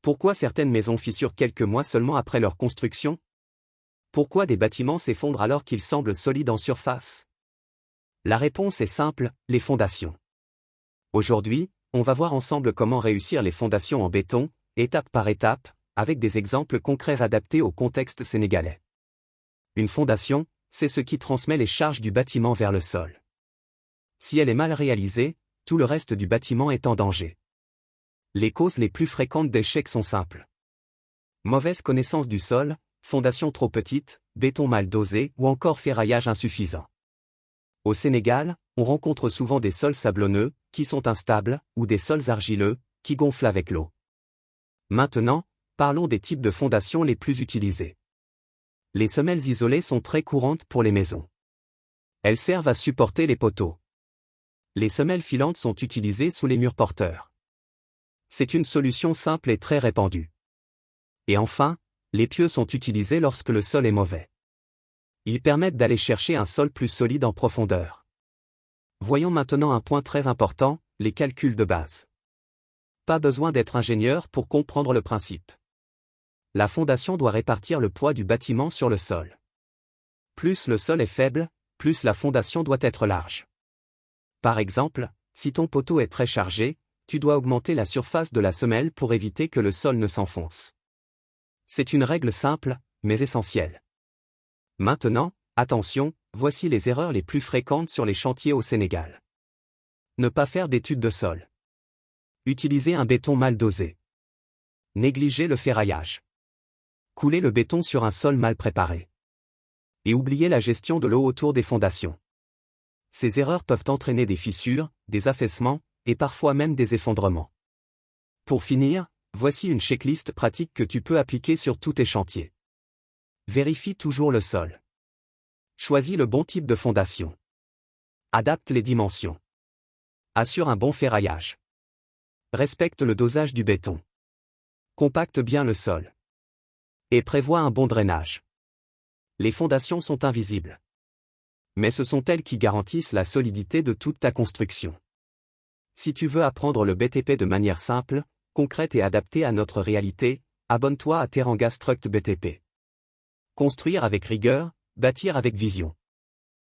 Pourquoi certaines maisons fissurent quelques mois seulement après leur construction? Pourquoi des bâtiments s'effondrent alors qu'ils semblent solides en surface? La réponse est simple, les fondations. Aujourd'hui, on va voir ensemble comment réussir les fondations en béton, étape par étape, avec des exemples concrets adaptés au contexte sénégalais. Une fondation, c'est ce qui transmet les charges du bâtiment vers le sol. Si elle est mal réalisée, tout le reste du bâtiment est en danger. Les causes les plus fréquentes d'échec sont simples. Mauvaise connaissance du sol, fondation trop petite, béton mal dosé ou encore ferraillage insuffisant. Au Sénégal, on rencontre souvent des sols sablonneux, qui sont instables, ou des sols argileux, qui gonflent avec l'eau. Maintenant, parlons des types de fondations les plus utilisées. Les semelles isolées sont très courantes pour les maisons. Elles servent à supporter les poteaux. Les semelles filantes sont utilisées sous les murs porteurs. C'est une solution simple et très répandue. Et enfin, les pieux sont utilisés lorsque le sol est mauvais. Ils permettent d'aller chercher un sol plus solide en profondeur. Voyons maintenant un point très important, les calculs de base. Pas besoin d'être ingénieur pour comprendre le principe. La fondation doit répartir le poids du bâtiment sur le sol. Plus le sol est faible, plus la fondation doit être large. Par exemple, si ton poteau est très chargé, tu dois augmenter la surface de la semelle pour éviter que le sol ne s'enfonce. C'est une règle simple, mais essentielle. Maintenant, attention, voici les erreurs les plus fréquentes sur les chantiers au Sénégal. Ne pas faire d'étude de sol. Utiliser un béton mal dosé. Négliger le ferraillage. Couler le béton sur un sol mal préparé. Et oublier la gestion de l'eau autour des fondations. Ces erreurs peuvent entraîner des fissures, des affaissements, et parfois même des effondrements. Pour finir, voici une checklist pratique que tu peux appliquer sur tous tes chantiers. Vérifie toujours le sol. Choisis le bon type de fondation. Adapte les dimensions. Assure un bon ferraillage. Respecte le dosage du béton. Compacte bien le sol. Et prévois un bon drainage. Les fondations sont invisibles. Mais ce sont elles qui garantissent la solidité de toute ta construction. Si tu veux apprendre le BTP de manière simple, concrète et adaptée à notre réalité, abonne-toi à Teranga Struct BTP. Construire avec rigueur, bâtir avec vision.